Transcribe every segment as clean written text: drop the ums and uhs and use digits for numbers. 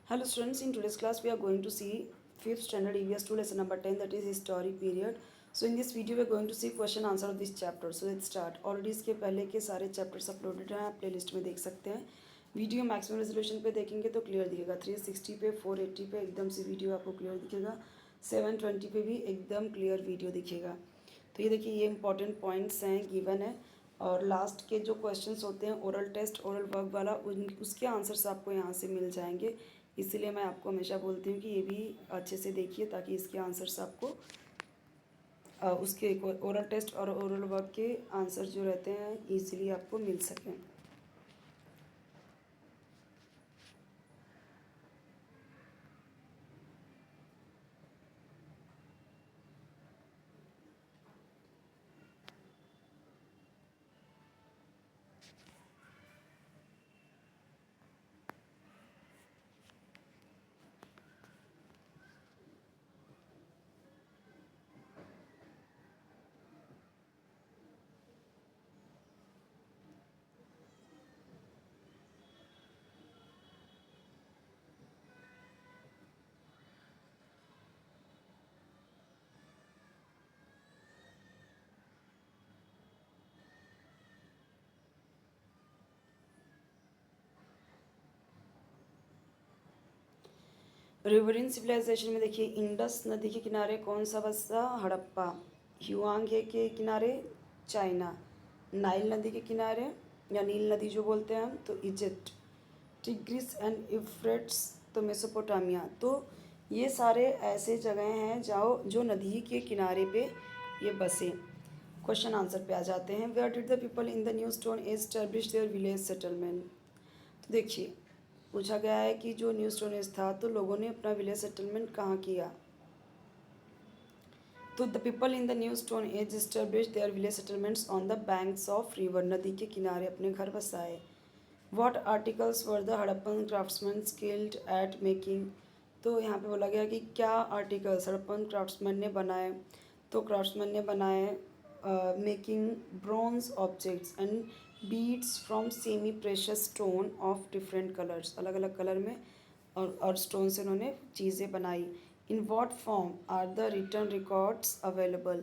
Hello students, in today's class we are going to see 5th standard EVS 2 lesson number 10, that is history period. So in this video we are going to see question answer of this chapter. So let's start. Already इसके पहले के सारे chapters uploaded हैं, आप playlist में देख सकते हैं. वीडियो मैक्सिमम रेजोल्यूशन पे देखेंगे तो क्लियर दिखेगा. 360 पे 480 पे एकदम से वीडियो आपको क्लियर दिखेगा. 720 पे भी एकदम क्लियर वीडियो दिखेगा. तो ये देखिए, ये इंपॉर्टेंट पॉइंट्स हैं, गिवन है. और लास्ट के जो क्वेश्चंस होते हैं ओरल टेस्ट ओरल वर्क वाला, उसके आंसर्स आपको यहाँ से मिल जाएंगे. इसीलिए मैं आपको हमेशा बोलती हूँ कि ये भी अच्छे से देखिए ताकि इसके आंसर्स आपको उसके ओरल टेस्ट और ओरल वर्क के आंसर जो रहते हैं ईजिली आपको मिल सकें. रिवरिन सिविलाइजेशन में देखिए, इंडस नदी के किनारे कौन सा बसा? हड़प्पा. ह्युआंगे के किनारे चाइना. नाइल नदी के किनारे या नील नदी जो बोलते हैं हम तो इजिप्ट. टिग्रिस एंड यूफ्रेट्स तो मेसोपोटामिया. तो ये सारे ऐसे जगह हैं जहाँ जो नदी के किनारे पे ये बसे. क्वेश्चन आंसर पे आ जाते हैं. Where did the people in the new stone age establish their village settlement. तो देखिए, पूछा गया है कि जो न्यू स्टोन एज था तो लोगों ने अपना विलेज सेटलमेंट कहाँ किया. तो the people in the new stone age establish their village settlements on the banks of river. नदी के किनारे अपने घर बसाए. What articles were the Harappan craftsman skilled eight making. तो यहाँ पे बोला गया कि क्या आर्टिकल्स हड़प्पन क्राफ्ट्समैन ने बनाए. तो क्राफ्ट्समैन ने बनाए making bronze objects and beads from semi precious stone of different colours. अलग अलग कलर में और स्टोन से उन्होंने चीज़ें बनाई. In what form are the return records available.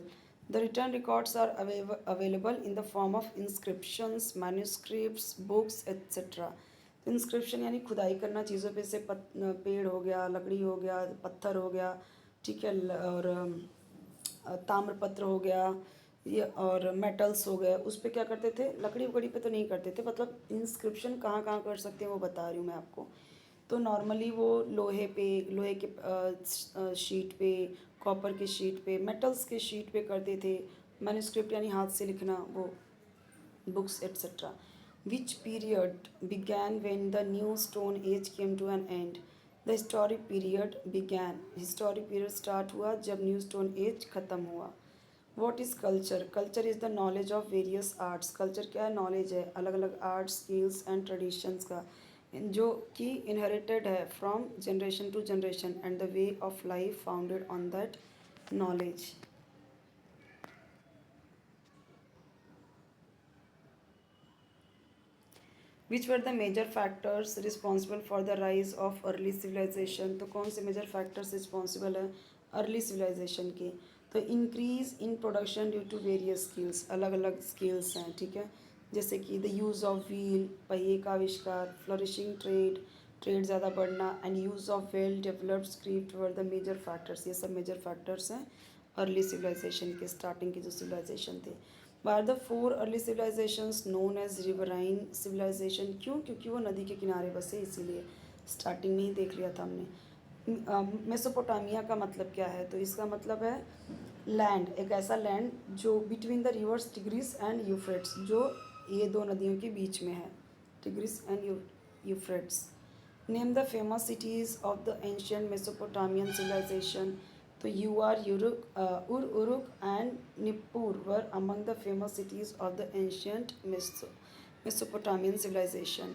The return records are available in the form of inscriptions, manuscripts, books etcetera. Inscription यानी खुदाई करना चीज़ों पे, से पेड़ हो गया, लकड़ी हो गया, पत्थर हो गया, ठीक है, और ताम्रपत्र हो गया, ये और मेटल्स हो गए. उस पर क्या करते थे, लकड़ी वकड़ी पे तो नहीं करते थे. मतलब इंस्क्रिप्शन कहाँ कहाँ कर सकते हैं वो बता रही हूँ मैं आपको. तो नॉर्मली वो लोहे पे, लोहे के शीट पे, कॉपर के शीट पे, मेटल्स के शीट पे करते थे. मैन्यूस्क्रिप्ट यानी हाथ से लिखना, वो books etcetera. Which period began when the new stone age came to an end. The historic period began. Historic period start हुआ जब न्यू स्टोन एज ख़त्म हुआ. What is culture. Culture is the knowledge of various arts. Culture क्या है? Knowledge है अलग अलग arts, skills and traditions का, जो कि इनहेरिटेड है from generation to generation and the way of life founded on that knowledge. Which were the major factors responsible for the rise of early civilization. तो कौन से मेजर फैक्टर्स रिस्पॉन्सिबल है early civilization के. तो increase in production due to various skills. अलग अलग skills हैं, ठीक है, जैसे कि द यूज़ ऑफ व्हील, पहिए का आविष्कार, फ्लरिशिंग ट्रेड, ट्रेड ज़्यादा बढ़ना, and use of well developed script were the major factors. ये सब मेजर फैक्टर्स हैं अर्ली सिविलाइजेशन के, स्टार्टिंग के जो सिविलाइजेशन थे. Bar the 4 early civilizations known as riverine civilization. क्यों? क्योंकि वो नदी के किनारे बसे, इसीलिए स्टार्टिंग में ही देख लिया था हमने. मेसोपोटामिया का मतलब क्या है? तो इसका मतलब है लैंड, एक ऐसा लैंड जो between the rivers Tigris and Euphrates, जो ये दो नदियों के बीच में है, Tigris and Euphrates. Name the famous cities of the ancient Mesopotamian civilization. तो Ur Uruk and Nippur were among the famous cities of the ancient Mesopotamian civilization.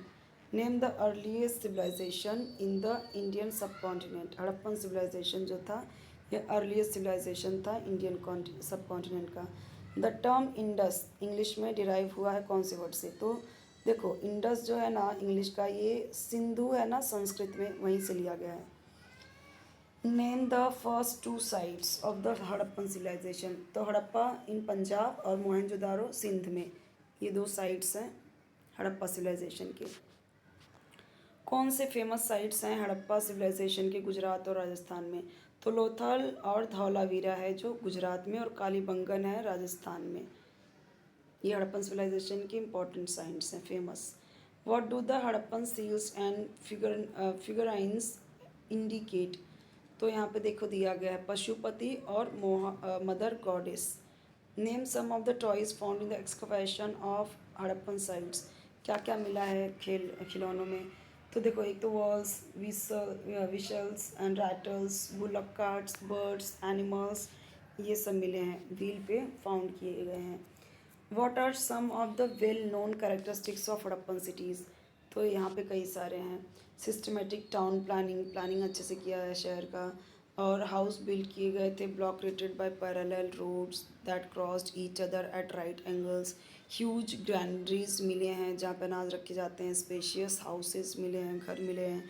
Name the earliest civilization in the Indian subcontinent. Harappan civilization जो था ये earliest civilization था Indian subcontinent का. The term Indus English में derive हुआ है कौन से वर्ड से? तो देखो इंडस जो है ना इंग्लिश का, ये सिंधु है ना संस्कृत में, वहीं से लिया गया है। Name the first two sites of the Harappan civilization. तो हड़प्पा इन पंजाब और मोहनजोदारो सिंध में, ये दो साइट्स हैं हड़प्पा सिविलाइजेशन के। कौन से फेमस साइट्स हैं हड़प्पा सिविलाइजेशन के गुजरात और राजस्थान में? तो लोथल और धौलावीरा है जो गुजरात में, और कालीबंगन है राजस्थान में। ये हड़प्पन सिविलाइजेशन की इंपॉर्टेंट साइट्स हैं famous. What do the Harappan seals and figurines indicate? तो यहाँ पे देखो दिया गया है पशुपति और mother goddess. Name some of the toys found in the excavation of Harappan sites. क्या क्या मिला है खिलौनों में? तो देखो एक तो walls, whistles and rattles, bullock carts, birds, animals, ये सब मिले हैं, व्हील पे फाउंड किए गए हैं। What are some of the well known characteristics of Harappan cities? तो यहाँ पे कई सारे हैं। सिस्टमेटिक टाउन प्लानिंग, प्लानिंग अच्छे से किया है शहर का, और हाउस बिल्ड किए गए थे block rated by parallel roads that crossed each other at right angles. Huge granaries मिले हैं जहाँ पे अनाज रखे जाते हैं, स्पेशियस हाउसेस मिले हैं, घर मिले हैं,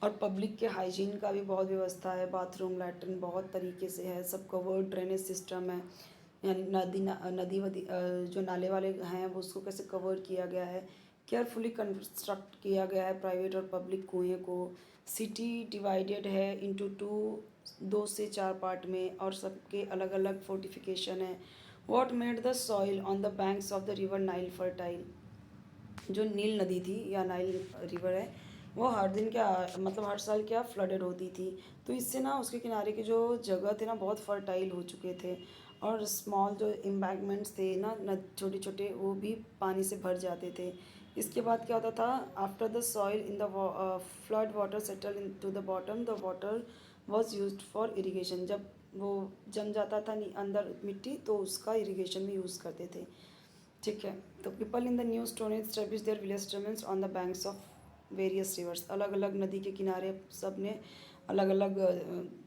और पब्लिक के हाइजीन का भी बहुत व्यवस्था है, बाथरूम लैट्रिन बहुत तरीके से है, सब कवर्ड ड्रेनेज सिस्टम है, यानी नदी वदी जो नाले वाले हैं वो उसको कैसे कवर किया गया है, केयरफुली कंस्ट्रक्ट किया गया है प्राइवेट और पब्लिक कुएँ को। सिटी डिवाइडेड है इनटू दो से चार पार्ट में, और सबके अलग अलग फोर्टिफिकेशन है। What made the soil on the banks of the river Nile fertile? जो नील नदी थी या नाइल रिवर है, वो हर दिन क्या, मतलब हर साल क्या फ्लडेड होती थी, तो इससे ना उसके किनारे के जो जगह थे ना बहुत फर्टाइल हो चुके थे, और स्मॉल जो एम्बैंकमेंट्स थे ना छोटे छोटे, वो भी पानी से भर जाते थे। इसके बाद क्या होता था, after the soil in the flood water settle into the bottom, the water was use for irrigation. जब वो जम जाता था अंदर मिट्टी, तो उसका इरीगेशन में यूज़ करते थे। ठीक है, तो people in the new stone as establish their village settlements on the banks of various reverse. अलग अलग नदी के किनारे सब ने अलग अलग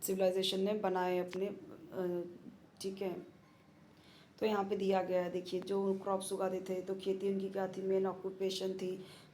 सिविलाइजेशन ने बनाए अपने ठीक है। तो यहाँ पे दिया गया है, देखिए जो क्रॉप्स उगाते थे, तो खेती उनकी क्या थी, मेन ऑक्यूपेशन थी।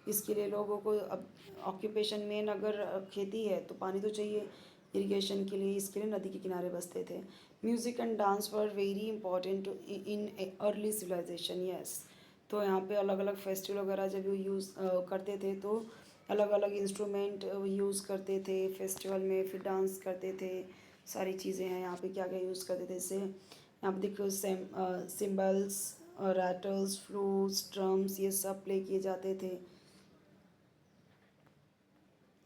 इसके लिए लोगों को, अब ऑक्यूपेशन मेन अगर खेती है तो पानी तो चाहिए इरिगेशन के लिए, इसके लिए नदी के किनारे बसते थे। Music and dance were very important in early civilization, yes. तो यहाँ पे अलग अलग फेस्टिवल वगैरह जब यूज़ करते थे, तो अलग अलग इंस्ट्रूमेंट यूज़ करते थे फेस्टिवल में, फिर डांस करते थे, सारी चीज़ें हैं यहाँ पे क्या क्या यूज़ करते थे। जैसे यहाँ पे देखो सिम्बल्स, रैटल्स, फ्लूट्स, ड्रम्स, ये सब प्ले किए जाते थे।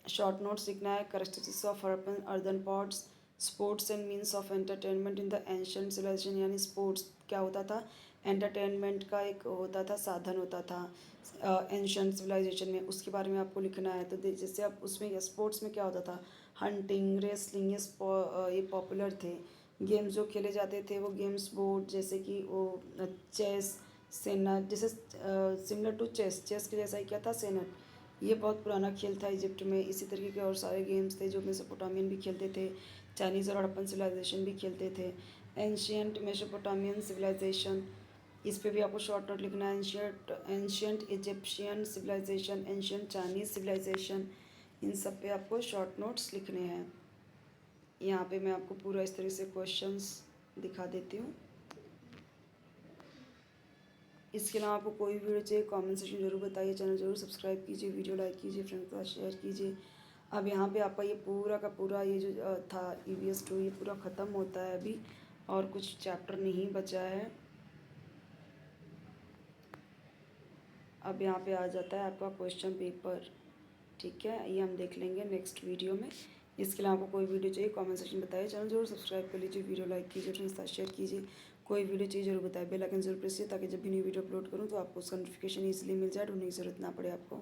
शॉर्ट नोट्स लिखना है, characteristics of Harappan earthen pots, sports and means of entertainment in the ancient civilization. यानी स्पोर्ट्स क्या होता था, एंटरटेनमेंट का एक होता था, साधन होता था एंशिएंट सिविलाइजेशन में, उसके बारे में आपको लिखना है। तो जैसे अब उसमें स्पोर्ट्स में क्या होता था, हंटिंग, रेसलिंग, ये पॉपुलर थे। गेम्स जो खेले जाते थे वो गेम्स बोर्ड, जैसे कि वो चेस, सेनट, जैसे सिमिलर टू चेस, चेस के जैसा ही क्या था, सेनट, ये बहुत पुराना खेल था इजिप्ट में। इसी तरीके के और सारे गेम्स थे जो मेसोपोटामियन भी खेलते थे, चाइनीज़ और हड़प्पन सिविलाइजेशन भी खेलते थे। एंशियंट मेसोपोटामियन सिविलाइजेशन, इस पे भी आपको शॉर्ट नोट लिखना है। Ancient Egyptian civilization, ancient Chinese civilization, इन सब पे आपको शॉर्ट नोट्स लिखने हैं। यहाँ पे मैं आपको पूरा इस तरह से क्वेश्चंस दिखा देती हूँ। इसके अलावा आपको कोई वीडियो चाहिए कमेंट सेक्शन जरूर बताइए, चैनल जरूर सब्सक्राइब कीजिए, वीडियो लाइक कीजिए, फ्रेंड्स के साथ शेयर कीजिए। अब यहाँ पे आपका ये पूरा का पूरा ये जो था EVS 2, ये पूरा ख़त्म होता है अभी, और कुछ चैप्टर नहीं बचा है। अब यहाँ पे आ जाता है आपका क्वेश्चन पेपर, ठीक है, ये हम देख लेंगे नेक्स्ट वीडियो में। इसके अलावा आपको कोई वीडियो चाहिए कमेंट सेक्शन बताइए, चैनल जरूर सब्सक्राइब कर लीजिए, वीडियो लाइक कीजिए, फ्रेंड्स के साथ शेयर कीजिए। कोई वीडियो चाहिए जरूर बताइए, बेल आइकन जरूर प्रेस कीजिए, ताकि जब भी न्यू वीडियो अपलोड करूँ तो आपको उसका नोटिफिकेशन ईजिली मिल जाए, ढूंढने की जरूरत ना पड़े आपको।